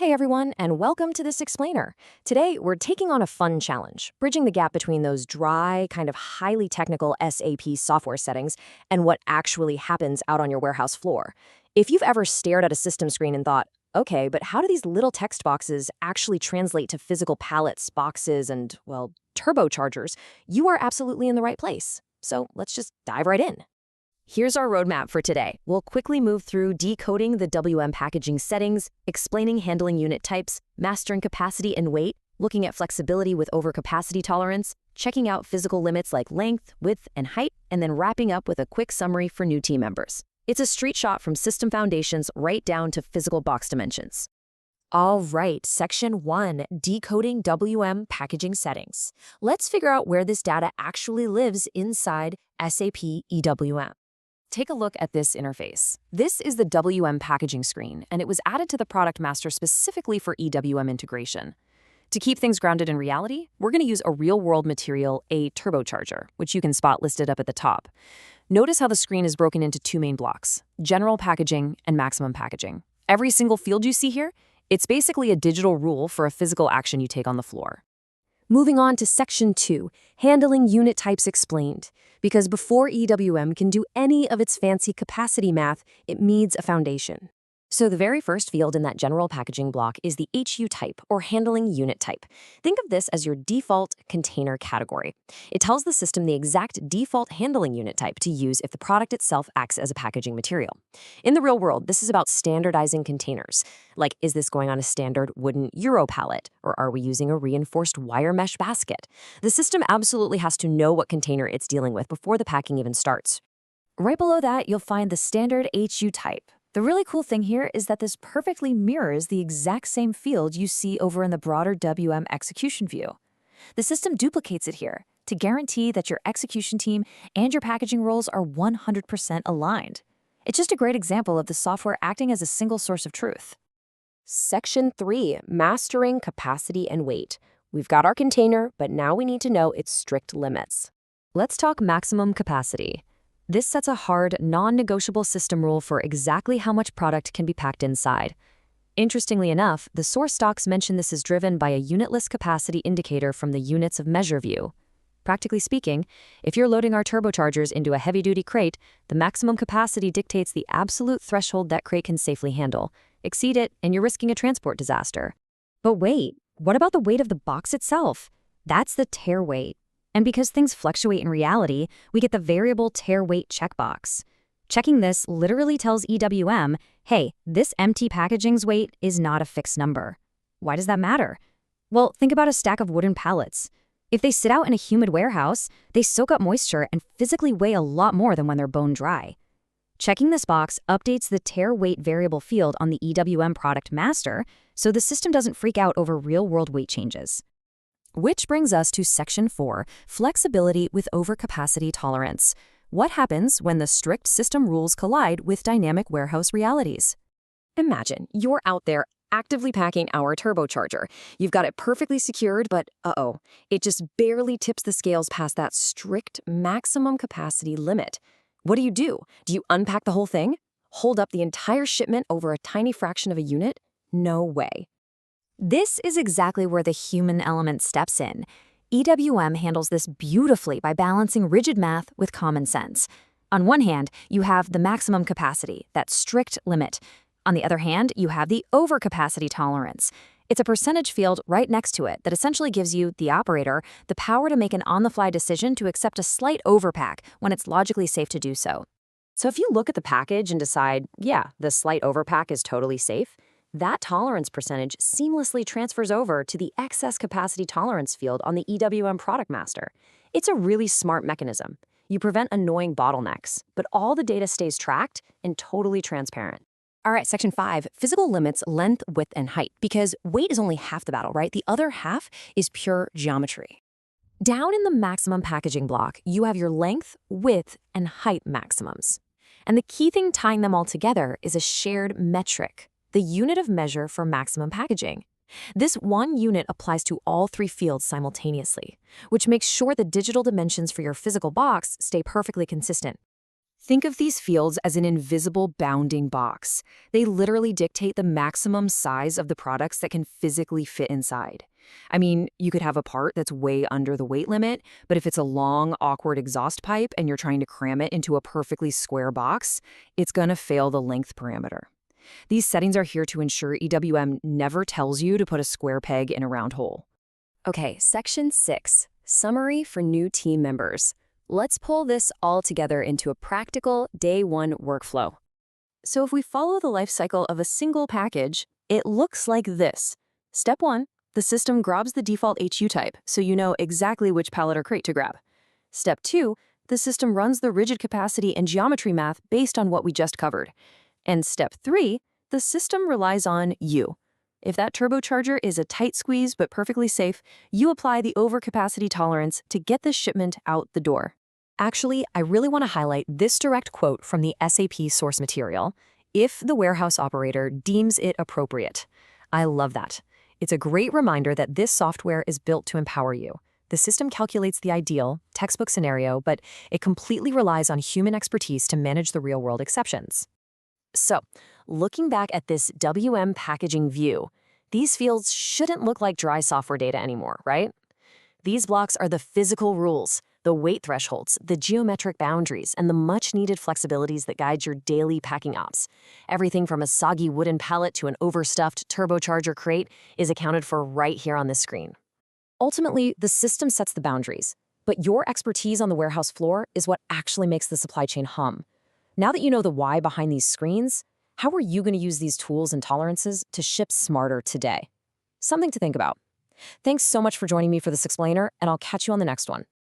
Hey everyone, and welcome to this explainer. Today, we're taking on a fun challenge, bridging the gap between those dry, kind of highly technical SAP software settings and what actually happens out on your warehouse floor. If you've ever stared at a system screen and thought, okay, but how do these little text boxes actually translate to physical pallets, boxes, and, well, turbochargers, you are absolutely in the right place. So let's just dive right in. Here's our roadmap for today. We'll quickly move through decoding the WM packaging settings, explaining handling unit types, mastering capacity and weight, looking at flexibility with overcapacity tolerance, checking out physical limits like length, width, and height, and then wrapping up with a quick summary for new team members. It's a street shot from system foundations right down to physical box dimensions. All right, Section 1, Decoding WM Packaging Settings. Let's figure out where this data actually lives inside SAP EWM. Take a look at this interface. This is the WM packaging screen, and it was added to the Product Master specifically for EWM integration. To keep things grounded in reality, we're going to use a real-world material, a turbocharger, which you can spot listed up at the top. Notice how the screen is broken into two main blocks, general packaging and maximum packaging. Every single field you see here, it's basically a digital rule for a physical action you take on the floor. Moving on to Section 2, Handling Unit Types Explained. Because before EWM can do any of its fancy capacity math, it needs a foundation. So the very first field in that general packaging block is the HU type, or handling unit type. Think of this as your default container category. It tells the system the exact default handling unit type to use if the product itself acts as a packaging material. In the real world, this is about standardizing containers. Like, is this going on a standard wooden Euro pallet, or are we using a reinforced wire mesh basket? The system absolutely has to know what container it's dealing with before the packing even starts. Right below that, you'll find the standard HU type. The really cool thing here is that this perfectly mirrors the exact same field you see over in the broader WM execution view. The system duplicates it here to guarantee that your execution team and your packaging roles are 100% aligned. It's just a great example of the software acting as a single source of truth. Section 3, Mastering Capacity and Weight. We've got our container, but now we need to know its strict limits. Let's talk maximum capacity. This sets a hard, non-negotiable system rule for exactly how much product can be packed inside. Interestingly enough, the source docs mention this is driven by a unitless capacity indicator from the units of measure view. Practically speaking, if you're loading our turbochargers into a heavy-duty crate, the maximum capacity dictates the absolute threshold that crate can safely handle. Exceed it, and you're risking a transport disaster. But wait, what about the weight of the box itself? That's the tare weight. And because things fluctuate in reality, we get the variable tare weight checkbox. Checking this literally tells EWM, hey, this empty packaging's weight is not a fixed number. Why does that matter? Well, think about a stack of wooden pallets. If they sit out in a humid warehouse, they soak up moisture and physically weigh a lot more than when they're bone dry. Checking this box updates the tare weight variable field on the EWM Product Master, so the system doesn't freak out over real-world weight changes. Which brings us to Section 4, Flexibility with Overcapacity Tolerance. What happens when the strict system rules collide with dynamic warehouse realities? Imagine you're out there actively packing our turbocharger. You've got it perfectly secured, but it just barely tips the scales past that strict maximum capacity limit. What do? Do you unpack the whole thing? Hold up the entire shipment over a tiny fraction of a unit? No way. This is exactly where the human element steps in. EWM handles this beautifully by balancing rigid math with common sense. On one hand, you have the maximum capacity, that strict limit. On the other hand, you have the overcapacity tolerance. It's a percentage field right next to it that essentially gives you, the operator, the power to make an on-the-fly decision to accept a slight overpack when it's logically safe to do so. So if you look at the package and decide, yeah, the slight overpack is totally safe, that tolerance percentage seamlessly transfers over to the excess capacity tolerance field on the EWM Product Master. It's a really smart mechanism. You prevent annoying bottlenecks, but all the data stays tracked and totally transparent. All right, Section 5, Physical Limits, Length, Width, and Height, because weight is only half the battle, right? The other half is pure geometry. Down in the maximum packaging block, you have your length, width, and height maximums. And the key thing tying them all together is a shared metric, the unit of measure for maximum packaging. This one unit applies to all three fields simultaneously, which makes sure the digital dimensions for your physical box stay perfectly consistent. Think of these fields as an invisible bounding box. They literally dictate the maximum size of the products that can physically fit inside. I mean, you could have a part that's way under the weight limit, but if it's a long, awkward exhaust pipe and you're trying to cram it into a perfectly square box, it's gonna fail the length parameter. These settings are here to ensure EWM never tells you to put a square peg in a round hole. Okay, Section 6, Summary for New Team Members. Let's pull this all together into a practical Day 1 workflow. So if we follow the life cycle of a single package, it looks like this. Step 1, the system grabs the default HU type, so you know exactly which pallet or crate to grab. Step 2, the system runs the rigid capacity and geometry math based on what we just covered. And step 3, the system relies on you. If that turbocharger is a tight squeeze but perfectly safe, you apply the overcapacity tolerance to get this shipment out the door. Actually, I really want to highlight this direct quote from the SAP source material, if the warehouse operator deems it appropriate. I love that. It's a great reminder that this software is built to empower you. The system calculates the ideal, textbook scenario, but it completely relies on human expertise to manage the real-world exceptions. So, looking back at this WM packaging view, these fields shouldn't look like dry software data anymore, right? These blocks are the physical rules, the weight thresholds, the geometric boundaries, and the much-needed flexibilities that guide your daily packing ops. Everything from a soggy wooden pallet to an overstuffed turbocharger crate is accounted for right here on this screen. Ultimately, the system sets the boundaries, but your expertise on the warehouse floor is what actually makes the supply chain hum. Now that you know the why behind these screens, how are you going to use these tools and tolerances to ship smarter today? Something to think about. Thanks so much for joining me for this explainer, and I'll catch you on the next one.